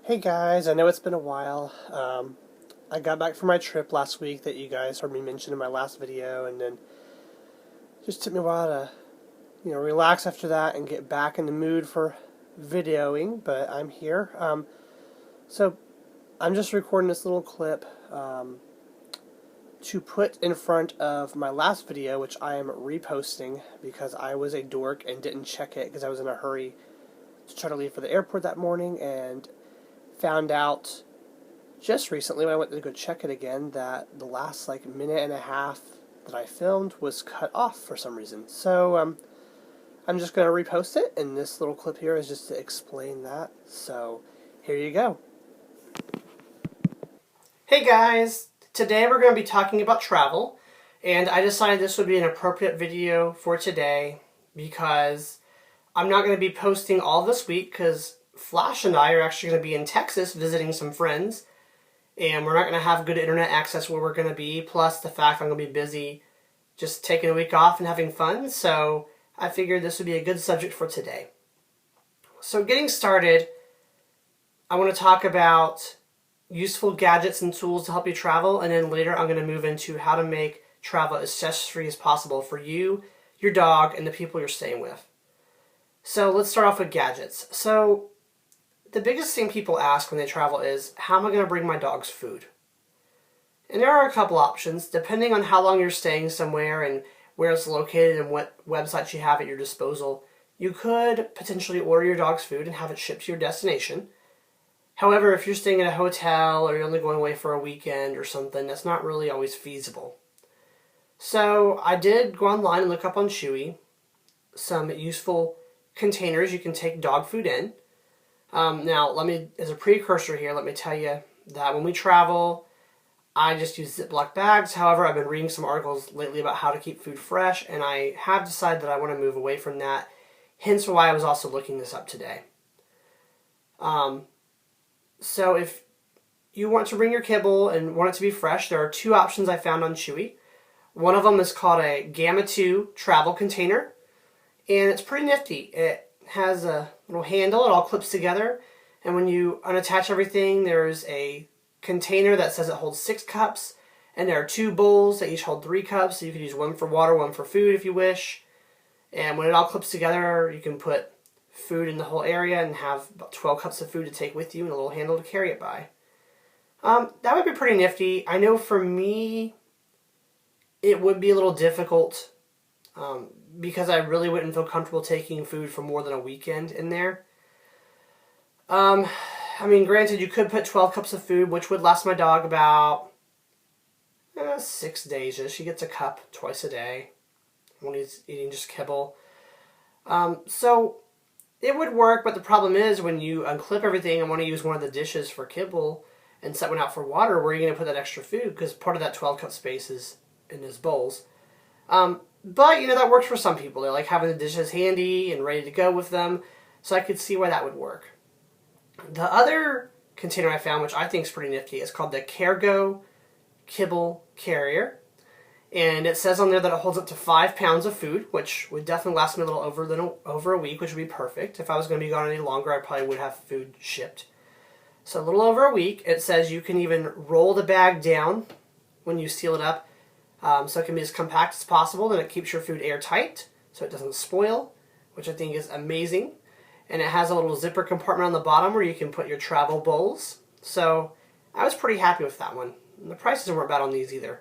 Hey guys, I know it's been a while. I got back from my trip last week that you guys heard me mention in my last video, and then it just took me a while to, relax after that and get back in the mood for videoing, but I'm here. So I'm just recording this little clip to put in front of my last video, which I am reposting because I was a dork and didn't check it because I was in a hurry to try to leave for the airport that morning, and found out just recently when I went to go check it again that the last minute and a half that I filmed was cut off for some reason. So I'm just going to repost it, and this little clip here is just to explain that. So here you go. Hey guys, today we're going to be talking about travel, and I decided this would be an appropriate video for today because I'm not going to be posting all this week because Flash and I are actually going to be in Texas visiting some friends, and we're not going to have good internet access where we're going to be, plus the fact I'm going to be busy just taking a week off and having fun, so I figured this would be a good subject for today. So getting started, I want to talk about useful gadgets and tools to help you travel, and then later I'm going to move into how to make travel as stress-free as possible for you, your dog, and the people you're staying with. So let's start off with gadgets. So the biggest thing people ask when they travel is, how am I going to bring my dog's food? And there are a couple options, depending on how long you're staying somewhere and where it's located and what websites you have at your disposal. You could potentially order your dog's food and have it shipped to your destination. However, if you're staying at a hotel or you're only going away for a weekend or something, that's not really always feasible. So I did go online and look up on Chewy some useful containers you can take dog food in. Now, as a precursor here, let me tell you that when we travel, I just use Ziploc bags. However, I've been reading some articles lately about how to keep food fresh, and I have decided that I want to move away from that, hence why I was also looking this up today. So if you want to bring your kibble and want it to be fresh, there are two options I found on Chewy. One of them is called a Gamma 2 travel container, and it's pretty nifty. It has a little handle, it all clips together, and when you unattach everything, there's a container that says it holds 6 cups, and there are 2 bowls that each hold 3 cups, so you could use one for water, one for food if you wish. And when it all clips together, you can put food in the whole area and have about 12 cups of food to take with you and a little handle to carry it by. That would be pretty nifty. I know for me, it would be a little difficult because I really wouldn't feel comfortable taking food for more than a weekend in there. Granted, you could put 12 cups of food, which would last my dog about 6 days. She gets a cup twice a day when he's eating just kibble. So it would work, but the problem is when you unclip everything and want to use one of the dishes for kibble and set one out for water, where are you going to put that extra food? Because part of that 12 cup space is in his bowls. But, that works for some people. They like having the dishes handy and ready to go with them, so I could see why that would work. The other container I found, which I think is pretty nifty, is called the Cargo Kibble Carrier. And it says on there that it holds up to 5 pounds of food, which would definitely last me a little over a week, which would be perfect. If I was going to be gone any longer, I probably would have food shipped. So a little over a week. It says you can even roll the bag down when you seal it up, so it can be as compact as possible, and it keeps your food airtight so it doesn't spoil, which I think is amazing. And it has a little zipper compartment on the bottom where you can put your travel bowls. So I was pretty happy with that one. And the prices weren't bad on these either.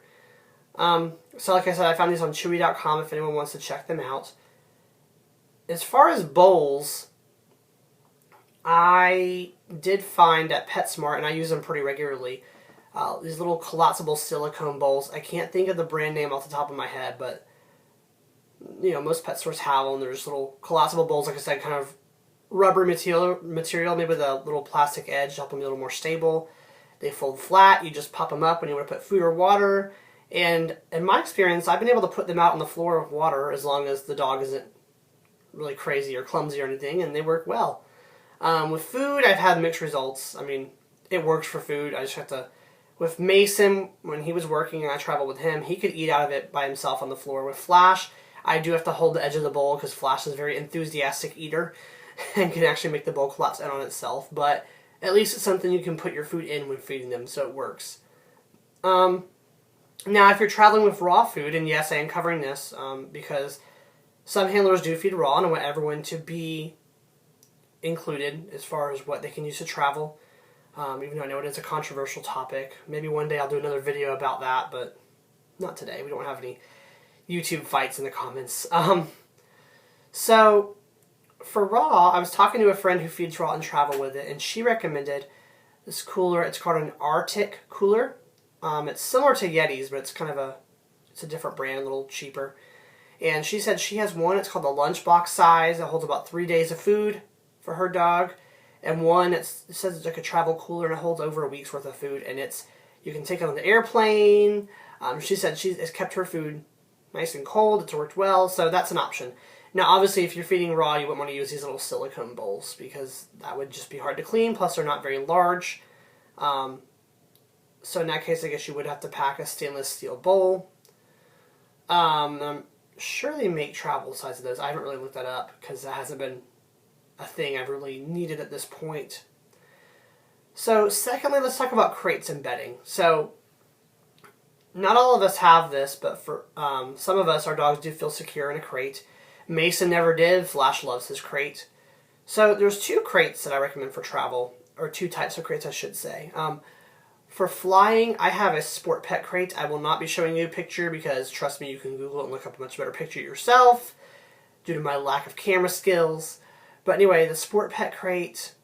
So like I said, I found these on Chewy.com if anyone wants to check them out. As far as bowls, I did find at PetSmart, and I use them pretty regularly, these little collapsible silicone bowls. I can't think of the brand name off the top of my head, but most pet stores have them. There's little collapsible bowls, like I said, kind of rubber material, maybe with a little plastic edge to help them be a little more stable. They fold flat. You just pop them up when you want to put food or water. And in my experience, I've been able to put them out on the floor of water as long as the dog isn't really crazy or clumsy or anything, and they work well. With food, I've had mixed results. It works for food. I just have to... With Mason, when he was working and I traveled with him, he could eat out of it by himself on the floor. With Flash, I do have to hold the edge of the bowl because Flash is a very enthusiastic eater and can actually make the bowl collapse in on itself. But at least it's something you can put your food in when feeding them, so it works. Now, if you're traveling with raw food, and yes, I am covering this because some handlers do feed raw, and I want everyone to be included as far as what they can use to travel, even though I know it is a controversial topic. Maybe one day I'll do another video about that, but not today. We don't have any YouTube fights in the comments. So, for raw, I was talking to a friend who feeds raw and travel with it, and she recommended this cooler. It's called an Arctic cooler. It's similar to Yeti's, but it's a different brand, a little cheaper. And she said she has one, it's called the lunchbox size. It holds about 3 days of food for her dog. And one, it says it's like a travel cooler, and it holds over a week's worth of food. And you can take it on the airplane. She said it's kept her food nice and cold. It's worked well, so that's an option. Now, obviously, if you're feeding raw, you wouldn't want to use these little silicone bowls because that would just be hard to clean. Plus, they're not very large. So in that case, I guess you would have to pack a stainless steel bowl. I'm sure they make travel size of those. I haven't really looked that up because that hasn't been a thing I've really needed at this point. So secondly, let's talk about crates and bedding. So not all of us have this, but for some of us, our dogs do feel secure in a crate. Mason never did. Flash loves his crate. So there's 2 crates that I recommend for travel, or 2 types of crates, I should say. For flying, I have a Sport Pet crate. I will not be showing you a picture because, trust me, you can Google it and look up a much better picture yourself due to my lack of camera skills. But anyway, the Sport Pet crate,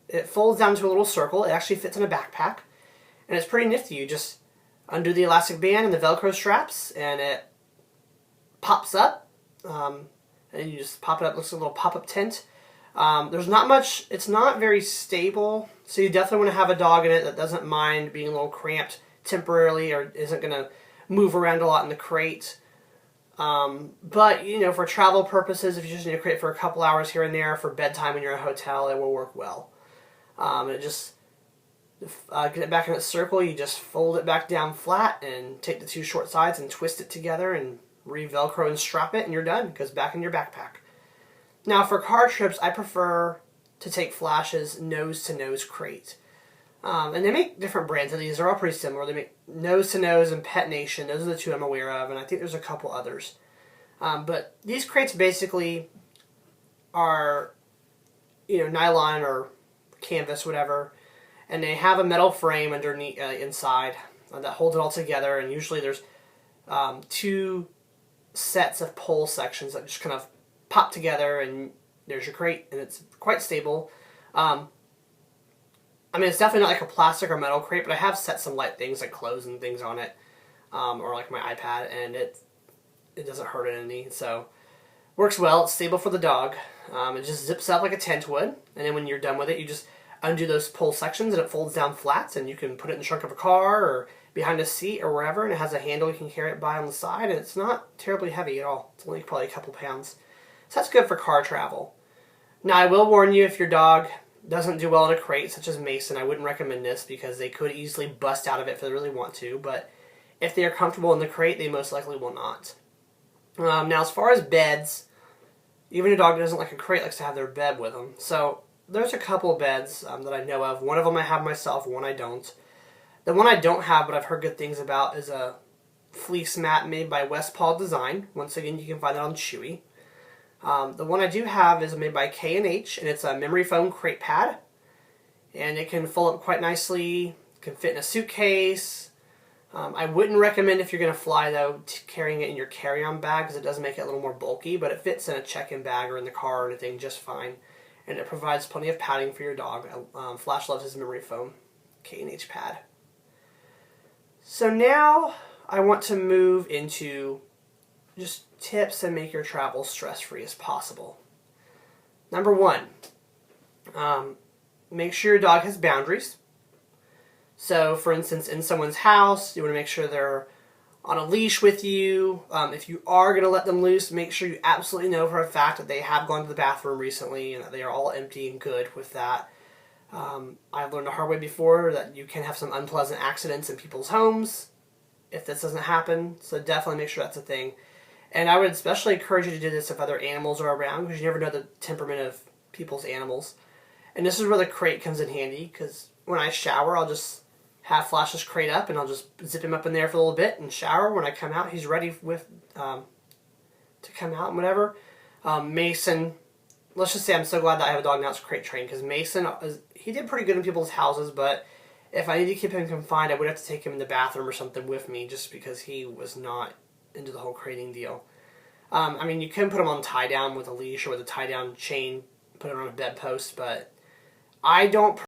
it folds down to a little circle. It actually fits in a backpack, and it's pretty nifty. You just undo the elastic band and the Velcro straps, and it pops up, and you just pop it up. It looks like a little pop-up tent. There's not much, it's not very stable, so you definitely want to have a dog in it that doesn't mind being a little cramped temporarily or isn't going to move around a lot in the crate. But, for travel purposes, if you just need a crate for a couple hours here and there for bedtime when you're in a hotel, it will work well. Get it back in its circle, you just fold it back down flat and take the 2 short sides and twist it together and re-Velcro and strap it, and you're done. It goes back in your backpack. Now, for car trips, I prefer to take Flash's nose-to-nose crate. And they make different brands of these. They're all pretty similar. They make Nose-to-Nose and Pet Nation. Those are the 2 I'm aware of, and I think there's a couple others. But these crates basically are, nylon or canvas, whatever, and they have a metal frame underneath, inside that holds it all together, and usually there's 2 sets of pole sections that just kind of pop together, and there's your crate, and it's quite stable. It's definitely not like a plastic or metal crate, but I have set some light things like clothes and things on it, or like my iPad, and it doesn't hurt it any, so works well. It's stable for the dog. It just zips up like a tent would, and then when you're done with it, you just undo those pull sections, and it folds down flat, and you can put it in the trunk of a car or behind a seat or wherever, and it has a handle you can carry it by on the side, and it's not terribly heavy at all. It's only probably a couple pounds. So that's good for car travel. Now, I will warn you, if your dog doesn't do well in a crate, such as Mason, I wouldn't recommend this because they could easily bust out of it if they really want to, but if they are comfortable in the crate, they most likely will not. Now, as far as beds, even a dog that doesn't like a crate likes to have their bed with them. So there's a couple beds that I know of. One of them I have myself, one I don't. The one I don't have, but I've heard good things about, is a fleece mat made by Westpaw Design. Once again, you can find that on Chewy. The one I do have is made by K&H, and it's a memory foam crate pad. And it can fold up quite nicely, can fit in a suitcase. I wouldn't recommend, if you're going to fly, though, carrying it in your carry-on bag, because it does make it a little more bulky, but it fits in a check-in bag or in the car or anything just fine. And it provides plenty of padding for your dog. Flash loves his memory foam K&H pad. So now I want to move into just tips that make your travel stress-free as possible. Number 1, make sure your dog has boundaries. So, for instance, in someone's house, you want to make sure they're on a leash with you. If you are going to let them loose, make sure you absolutely know for a fact that they have gone to the bathroom recently and that they are all empty and good with that. I've learned the hard way before that you can have some unpleasant accidents in people's homes if this doesn't happen, so definitely make sure that's a thing. And I would especially encourage you to do this if other animals are around, because you never know the temperament of people's animals. And this is where the crate comes in handy, because when I shower, I'll just half flash this crate up, and I'll just zip him up in there for a little bit and shower. When I come out, he's ready to come out and whatever. Mason, let's just say I'm so glad that I have a dog now that's crate trained, because Mason, he did pretty good in people's houses, but if I need to keep him confined, I would have to take him in the bathroom or something with me, just because he was not into the whole crating deal. I mean, you can put him on tie down with a leash or with a tie down chain, put him on a bedpost, but I don't